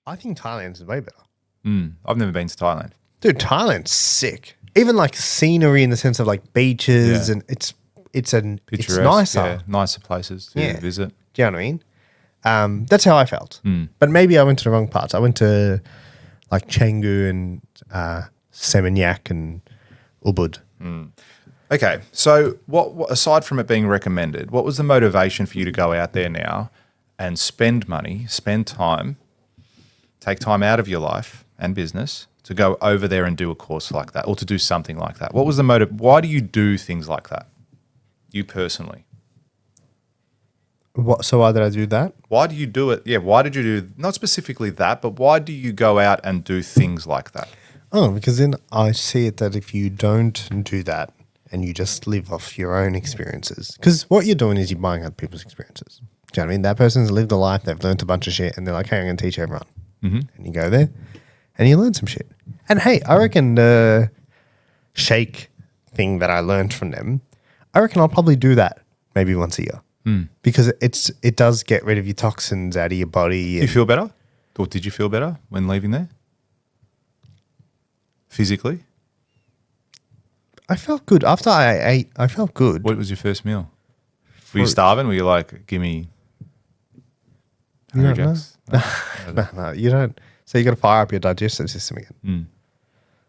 I think Thailand's way better. I've never been to Thailand. Dude, Thailand's sick. Even like scenery in the sense of like beaches and it's Picturesque, nicer. yeah, nicer places to visit. Do you know what I mean? That's how I felt. But maybe I went to the wrong parts. I went to like Canggu and Seminyak and Ubud. Okay, so what aside from it being recommended, what was the motivation for you to go out there now and spend money, spend time, take time out of your life and business to go over there and do a course like that or to do something like that? What was the motive? Why do you do things like that, you personally? So why did I do that? Why do you do it? Yeah, why did you do, not specifically that, but why do you go out and do things like that? Oh, because then I see it that if you don't do that and you just live off your own experiences, because what you're doing is you're buying other people's experiences. Do you know what I mean? That person's lived a life, they've learned a bunch of shit, and they're like, hey, I'm going to teach everyone. And you go there and you learn some shit. And hey, I reckon the shake thing that I learned from them, I reckon I'll probably do that maybe once a year. Because it does get rid of your toxins out of your body. Do you feel better? Or did you feel better when leaving there? Physically? I felt good. After I ate, I felt good. What was your first meal? Were you starving? Were you like, give me You Hungry don't know? Jacks? No, you don't. So you got to fire up your digestive system again.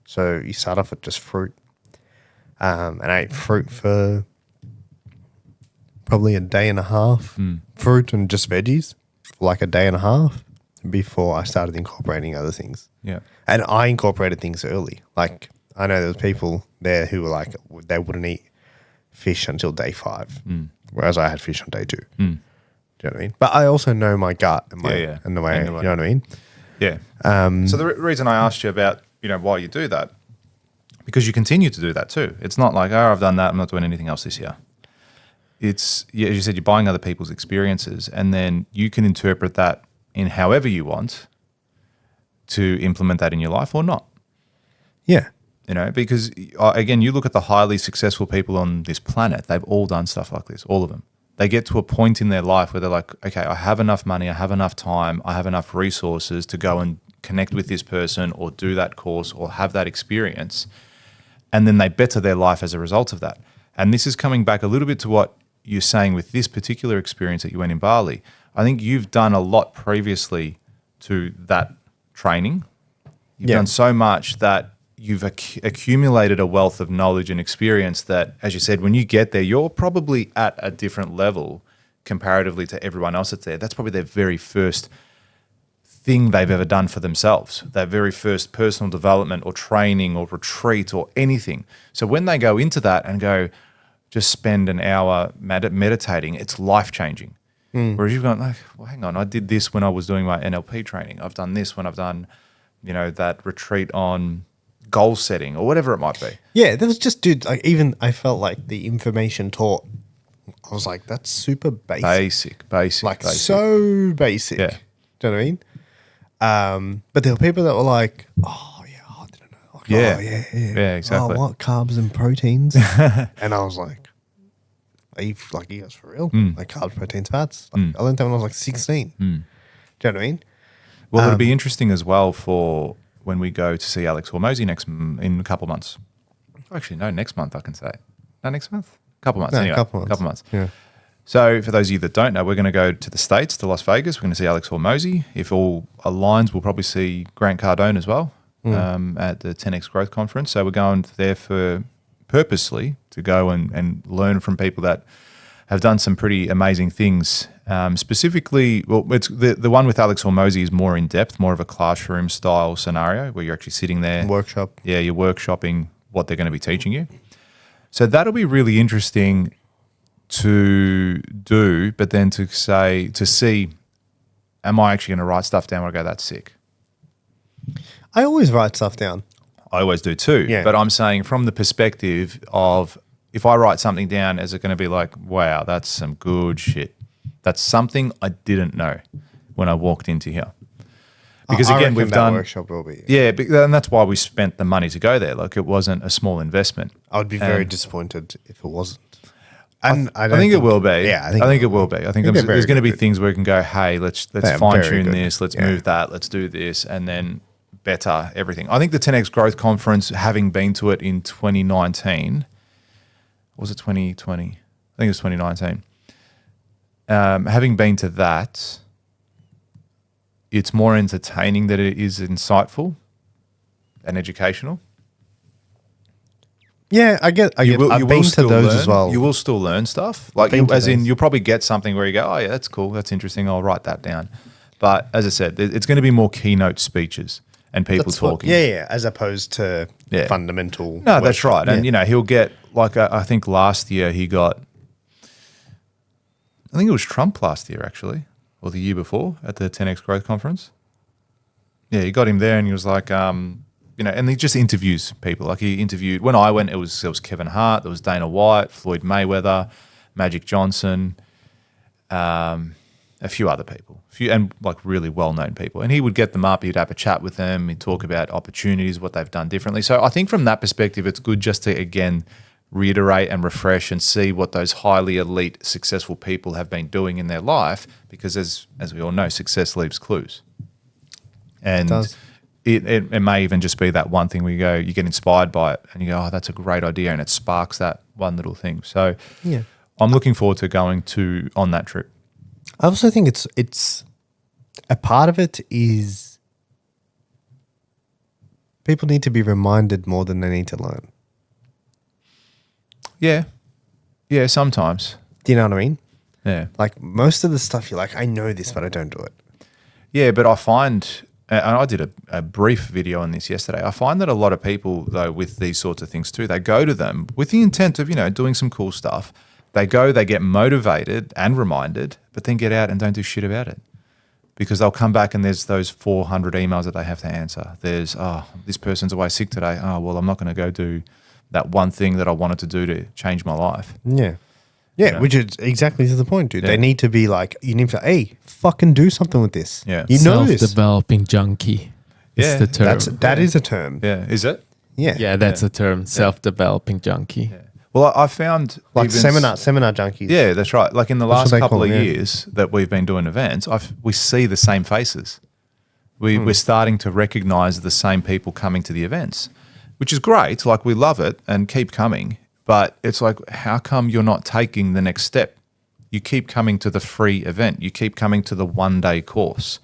So you start off with just fruit. And I ate fruit for probably a day and a half. Fruit and just veggies for like a day and a half before I started incorporating other things. Yeah. And I incorporated things early. Like I know there was people there who were like, they wouldn't eat fish until day 5, whereas I had fish on day 2. Do you know what I mean? But I also know my gut and my and the way, you know what I mean? Yeah. So the reason I asked you about, why you do that, because you continue to do that too. It's not like, oh, I've done that, I'm not doing anything else this year. It's, as you said, you're buying other people's experiences, and then you can interpret that in however you want to implement that in your life or not. Yeah. Because again, you look at the highly successful people on this planet, they've all done stuff like this, all of them. They get to a point in their life where they're like, okay, I have enough money, I have enough time, I have enough resources to go and connect with this person or do that course or have that experience. And then they better their life as a result of that. And this is coming back a little bit to what you're saying with this particular experience that you went in Bali. I think you've done a lot previously to that training. You've done so much that you've accumulated a wealth of knowledge and experience that, as you said, when you get there, you're probably at a different level comparatively to everyone else that's there. That's probably their very first thing they've ever done for themselves, their very first personal development or training or retreat or anything. So when they go into that and go, just spend an hour meditating, it's life-changing. Whereas you've gone like, well, hang on, I did this when I was doing my NLP training. I've done this when I've done, that retreat on goal setting or whatever it might be. Yeah, there was just, dude, like even I felt like the information taught, I was like, that's super basic. Basic. So basic. Yeah. Do you know what I mean? But there were people that were like, oh, yeah, I didn't know. Like, Yeah. Oh, yeah, exactly. Oh, what? Carbs and proteins? And I was like, are you guys for real? Like carbs, proteins, fats? Like, I learned that when I was like 16. Do you know what I mean? Well, it'll be interesting as well for when we go to see Alex Hormozi in a couple of months. Actually, no, next month I can say. No, next month? Couple months, anyway. Couple months. Yeah. So for those of you that don't know, we're going to go to the States, to Las Vegas. We're going to see Alex Hormozi. If all aligns, we'll probably see Grant Cardone as well at the 10X Growth Conference. So we're going there purposely to go and learn from people that have done some pretty amazing things. Specifically, well, it's the one with Alex Hormozi is more in depth, more of a classroom style scenario where you're actually sitting there. Workshop. Yeah, you're workshopping what they're going to be teaching you. So that'll be really interesting to do, but then to see, am I actually going to write stuff down where I go, that's sick? I always write stuff down. I always do too. Yeah. But I'm saying from the perspective of if I write something down, is it going to be like, wow, that's some good shit? That's something I didn't know when I walked into here. Because again, we've done workshop will be. Yeah, and that's why we spent the money to go there. Like it wasn't a small investment. I would be very disappointed if it wasn't. And I think it will be. Yeah, I think it will be. I think they're there's very going to be good. things where we can go, hey, let's They're fine very tune good. this, let's Yeah. move that, let's do this, and then better everything. I think the 10x Growth Conference, having been to it in 2019, was it 2020? I think it was 2019. Having been to that, it's more entertaining than it is insightful and educational. Yeah, I get. I've been to those as well. You will still learn stuff. Like, Been to as in, those. you'll probably get something where you go, oh, yeah, that's cool. That's interesting. I'll write that down. But as I said, it's going to be more keynote speeches and people That's what- talking. yeah, as opposed to Yeah. fundamental. No, that's right. And, Yeah. he'll get, like, I think last year he got, I think it was Trump last year, actually, or the year before at the 10X Growth Conference. Yeah, he got him there and he was like, and he just interviews people. Like, he interviewed, when I went, there was Kevin Hart, there was Dana White, Floyd Mayweather, Magic Johnson, a few other people, and like really well-known people. And he would get them up, he'd have a chat with them, he'd talk about opportunities, what they've done differently. So I think from that perspective, it's good just to, again, reiterate and refresh and see what those highly elite, successful people have been doing in their life, because as we all know, success leaves clues. And does. it may even just be that one thing where you get inspired by it and you go, oh, that's a great idea, and it sparks that one little thing. So Yeah. I'm looking forward to going on that trip. I also think it's a part of it is people need to be reminded more than they need to learn. Yeah. Yeah, sometimes. Do you know what I mean? Yeah. Like most of the stuff you're like, I know this, but I don't do it. Yeah, but I find, and I did a brief video on this yesterday, I find that a lot of people, though, with these sorts of things too, they go to them with the intent of, doing some cool stuff. They go, they get motivated and reminded, but then get out and don't do shit about it. Because they'll come back and there's those 400 emails that they have to answer. There's, this person's away sick today. Oh, well, I'm not going to go do that one thing that I wanted to do to change my life. Yeah. Yeah, which is exactly to the point, dude. Yeah. They need to be like, you need to, hey, fucking do something with this. Yeah. You know this. Self-developing junkie. Yeah, It's the term. That is a term. Yeah, is it? Yeah. Yeah, that's a term. Self-developing junkie. Yeah. Well, I found Like even seminar junkies. Yeah, that's right. Like in the That's last what they couple call of them, yeah. years that we've been doing events, we see the same faces. We're starting to recognize the same people coming to the events, which is great. Like, we love it and keep coming. But it's like, how come you're not taking the next step? You keep coming to the free event. You keep coming to the one-day course.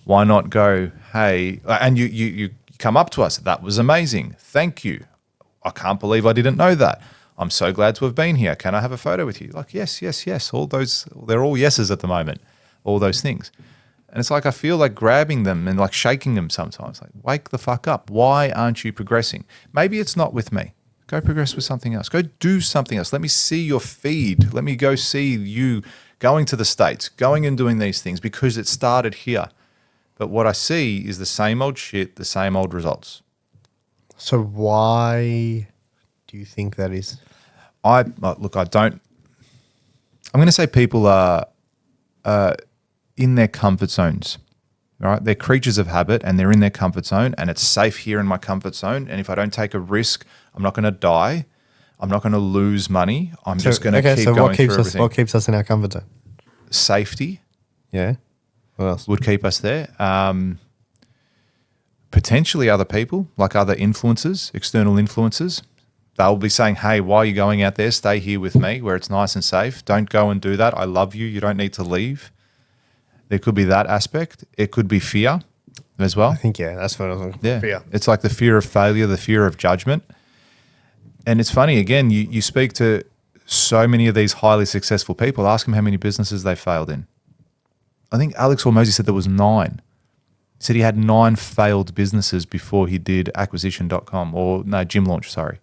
Why not go, hey, and you come up to us. That was amazing. Thank you. I can't believe I didn't know that. I'm so glad to have been here. Can I have a photo with you? Like, yes, yes, yes. All those, they're all yeses at the moment, all those things. And it's like, I feel like grabbing them and like shaking them sometimes. Like, wake the fuck up. Why aren't you progressing? Maybe it's not with me. Go progress with something else. Go do something else. Let me see your feed. Let me go see you going to the States, going and doing these things, because it started here. But what I see is the same old shit, the same old results. So why do you think that is? I don't. I'm going to say people are in their comfort zones, right? They're creatures of habit and they're in their comfort zone, and it's safe here in my comfort zone. And if I don't take a risk, I'm not going to die. I'm not going to lose money. I'm just going to keep going through everything. What keeps us in our comfort zone? Safety Yeah. What else? would keep us there. Potentially other people, like other influencers, external influencers. They'll be saying, hey, why are you going out there? Stay here with me where it's nice and safe. Don't go and do that. I love you. You don't need to leave. There could be that aspect. It could be fear as well. I think, yeah, that's what I was looking for. Yeah. Fear. It's like the fear of failure, the fear of judgment. And it's funny, again, you speak to so many of these highly successful people, ask them how many businesses they failed in. I think Alex Hormozi said there was 9. He said he had 9 failed businesses before he did acquisition.com, or no, Gym Launch, sorry,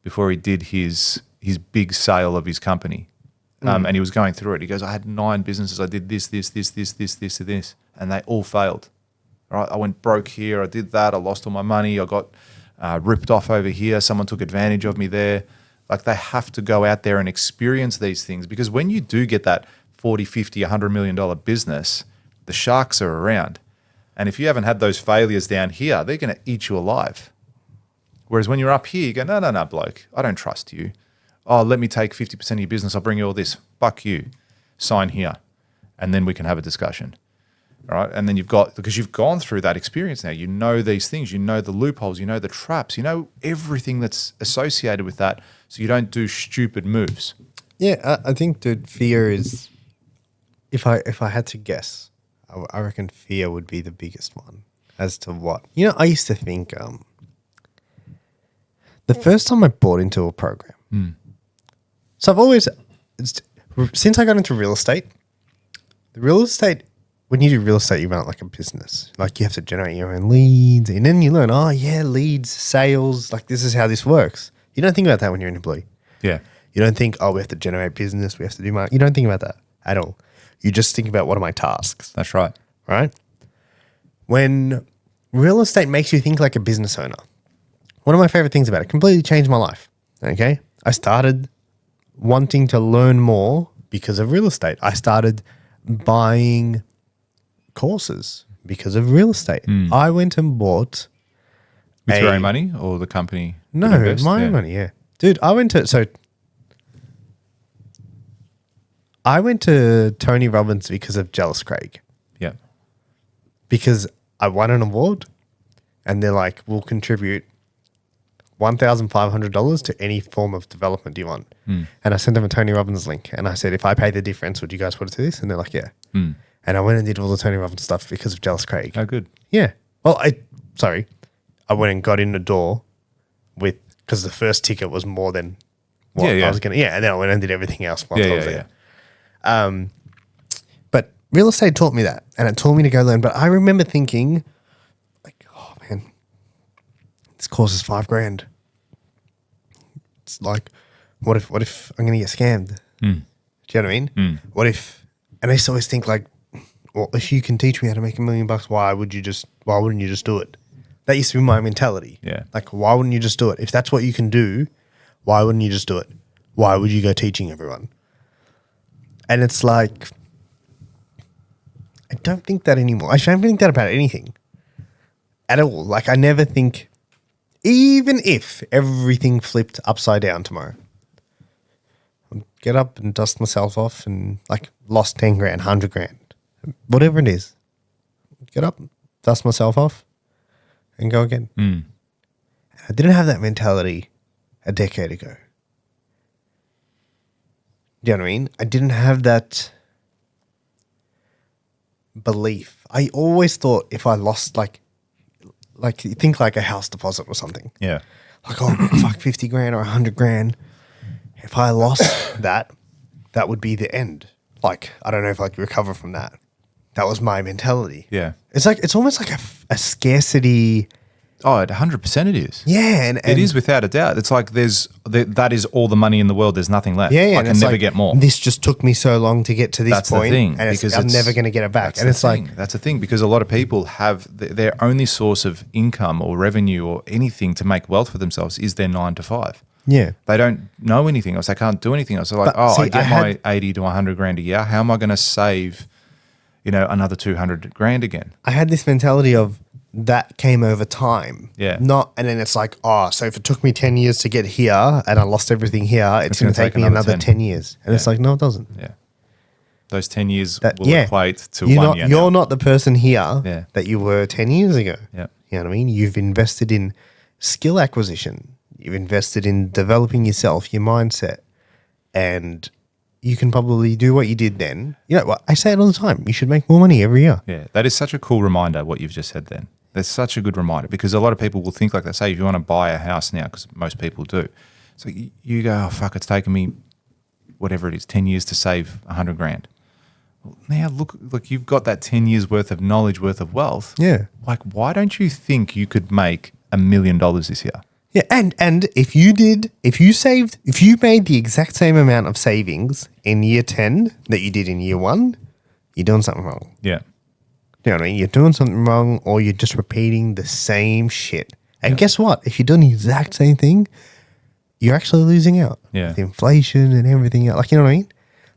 before he did his big sale of his company. And he was going through it. He goes, I had 9 businesses. I did this, and they all failed. All right, I went broke here. I did that. I lost all my money. I got ripped off over here. Someone took advantage of me there. Like, they have to go out there and experience these things, because when you do get that 40, 50, $100 million business, the sharks are around. And if you haven't had those failures down here, they're going to eat you alive. Whereas when you're up here, you go, no, bloke, I don't trust you. oh, let me take 50% of your business. I'll bring you all this. Fuck you. Sign here. And then we can have a discussion. All right. And then because you've gone through that experience now, you know these things, you know the loopholes, you know the traps, you know everything that's associated with that. So you don't do stupid moves. Yeah, I think, dude, fear is, if I had to guess, I reckon fear would be the biggest one as to what. You know, I used to think the first time I bought into a program. So I've always, since I got into real estate, when you do real estate, you run it like a business. Like you have to generate your own leads, and then you learn, oh yeah, leads, sales, like this is how this works. You don't think about that when you're an employee. Yeah. You don't think, oh, we have to generate business, we have to do marketing. You don't think about that at all. You just think about what are my tasks, That's right. right? When real estate makes you think like a business owner, one of my favorite things about it, completely changed my life, okay? I started wanting to learn more because of real estate. I started buying courses because of real estate. I went and bought With your own money or the company? No, would invest? my own money, yeah. Dude, I went to Tony Robbins because of Jealous Craig. Yeah. Because I won an award and they're like, we'll contribute $1,500 to any form of development you want. And I sent them a Tony Robbins link and I said, if I pay the difference, would you guys put it to this? And they're like, yeah. And I went and did all the Tony Robbins stuff because of Jealous Craig. Oh, good. Yeah. Well, I went and got in the door because the first ticket was more than what I was going to. Yeah. And then I went and did everything else while I was there. But real estate taught me that and it taught me to go learn. But I remember thinking like, oh man, this course is $5,000. It's like, what if I'm going to get scammed? Do you know what I mean? What if, and I used to always think like, well, if you can teach me how to make $1 million, why wouldn't you just do it? That used to be my mentality. Yeah. Like, why wouldn't you just do it? If that's what you can do, why wouldn't you just do it? Why would you go teaching everyone? And it's like, I don't think that anymore. I don't think that about anything at all. Like, I never think, even if everything flipped upside down tomorrow, I'd get up and dust myself off and like lost 10 grand, 100 grand, whatever it is, get up, dust myself off and go again. I didn't have that mentality a decade ago. Do you know what I mean? I didn't have that belief. I always thought if I lost like you think like a house deposit or something. Yeah. Like, oh, fuck, 50 grand or 100 grand. If I lost that would be the end. Like, I don't know if I could recover from that. That was my mentality. Yeah. It's almost like a scarcity. Oh, 100% it is. Yeah. And it is without a doubt. It's like that is all the money in the world. There's nothing left. Yeah. I can never get more. This just took me so long to get to this That's point, the thing. and I'm never going to get it back. And it's like, that's the thing, because a lot of people have their only source of income or revenue or anything to make wealth for themselves is their 9 to 5. yeah. They don't know anything else. They can't do anything else. They're like, I get my 80 to 100 grand a year. How am I going to save, another 200 grand again? I had this mentality of that came over time. Yeah. And then it's like, so if it took me 10 years to get here and I lost everything here, it's going to take me another 10 years. And it's like, no, it doesn't. Yeah. Those 10 years will equate to you're 1 year. You're not the person here Yeah. that you were 10 years ago. Yeah. You know what I mean? You've invested in skill acquisition. You've invested in developing yourself, your mindset, and you can probably do what you did then. I say it all the time. You should make more money every year. Yeah. That is such a cool reminder, what you've just said then. That's such a good reminder, because a lot of people will think like they say, if you want to buy a house now, because most people do. So you go, oh, fuck, it's taken me, whatever it is, 10 years to save 100 grand. Well, now look, you've got that 10 years worth of knowledge, worth of wealth. Yeah. Like, why don't you think you could make $1 million this year? Yeah, and if you made the exact same amount of savings in year 10 that you did in year 1, you're doing something wrong. Yeah. You know what I mean? You're doing something wrong, or you're just repeating the same shit. And guess what? If you're doing the exact same thing, you're actually losing out. Yeah. With inflation and everything else. Like, you know what I mean?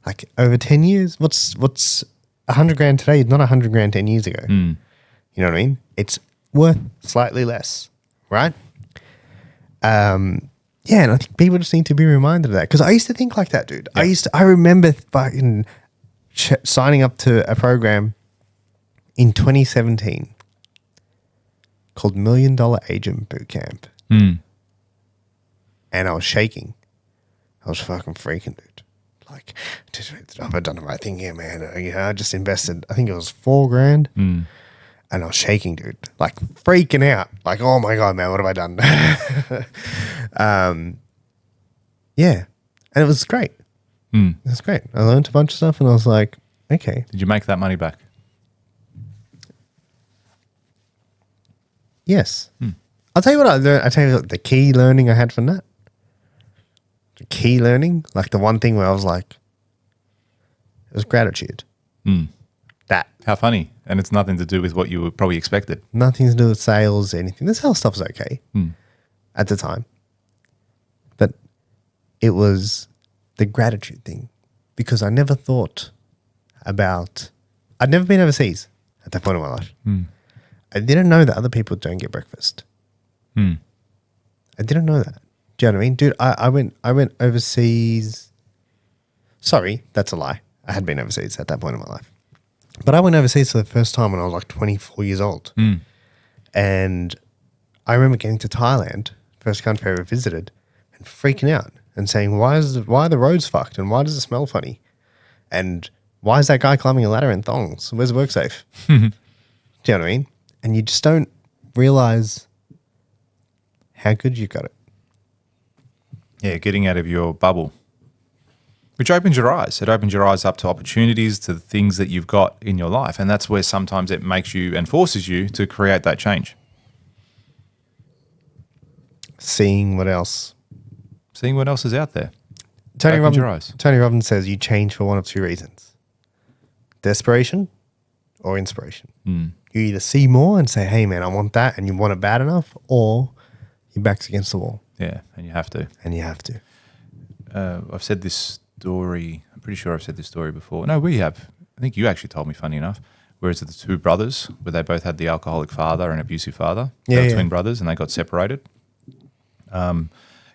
Like, over 10 years, what's 100 grand today? Not 100 grand 10 years ago. You know what I mean? It's worth slightly less, right? Yeah, and I think people just need to be reminded of that. Because I used to think like that, dude. Yeah. I remember fucking signing up to a program in 2017 called $1 Million Agent Bootcamp. Mm. And I was shaking. I was fucking freaking, dude. Like, have I done the right thing here, man? I just invested, I think it was $4,000. Mm. And I was shaking, dude. Like, freaking out. Like, oh my God, man, what have I done? Yeah. And it was great. Mm. It was great. I learned a bunch of stuff and I was like, okay. Did you make that money back? Yes. I'll tell you what I learned. I'll tell you what the key learning I had from that. The key learning, like the one thing where I was like, it was gratitude. Mm. That. How funny. And it's nothing to do with what you were probably expected. Nothing to do with sales, anything. The sales stuff was okay at the time. But it was the gratitude thing because I never thought about, I'd never been overseas at that point in my life. I didn't know that other people don't get breakfast. I didn't know that. Do you know what I mean? Dude, I went overseas. Sorry, that's a lie. I had been overseas at that point in my life. But I went overseas for the first time when I was like 24 years old. And I remember getting to Thailand, first country I ever visited, and freaking out and saying, why are the roads fucked? And why does it smell funny? And why is that guy climbing a ladder in thongs? Where's WorkSafe? Do you know what I mean? And you just don't realize how good you got it. Yeah, getting out of your bubble, which opens your eyes. It opens your eyes up to opportunities, to the things that you've got in your life. And that's where sometimes it makes you and forces you to create that change. Seeing what else. Seeing what else is out there. Tony Opens your eyes. Robbins says you change for one of two reasons. Desperation or inspiration. You either see more and say, hey, man, I want that, and you want it bad enough, or your back's against the wall. Yeah, and you have to. And you have to. I've said this story. I'm pretty sure I've said this story before. No, we have. I think you actually told me, funny enough. Whereas the two brothers, where they both had the alcoholic father and abusive father. They were twin brothers and they got separated. I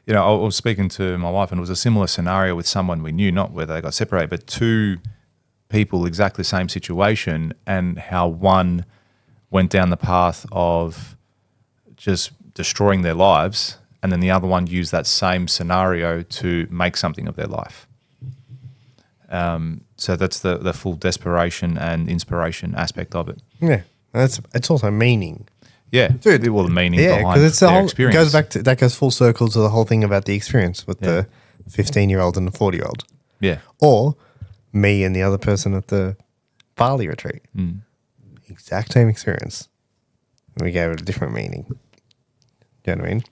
was speaking to my wife and it was a similar scenario with someone we knew, not where they got separated, but two people, exactly the same situation, and how one went down the path of just destroying their lives, and then the other one used that same scenario to make something of their life. So that's the full desperation and inspiration aspect of it. Yeah. It's also meaning. Yeah, Dude. well, the meaning Yeah, behind because it's the their whole, experience. goes back to, that goes full circle to the whole thing about the experience with the 15-year-old and the 40-year-old. Yeah. Or me and the other person at the Bali retreat. Exact same experience. We gave it a different meaning. Do you know what I mean?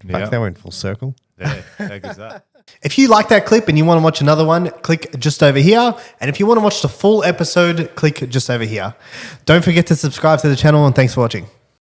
Fuck, that went full circle. Yeah, heck is that. If you like that clip and you want to watch another one, click just over here. And if you want to watch the full episode, click just over here. Don't forget to subscribe to the channel, and thanks for watching.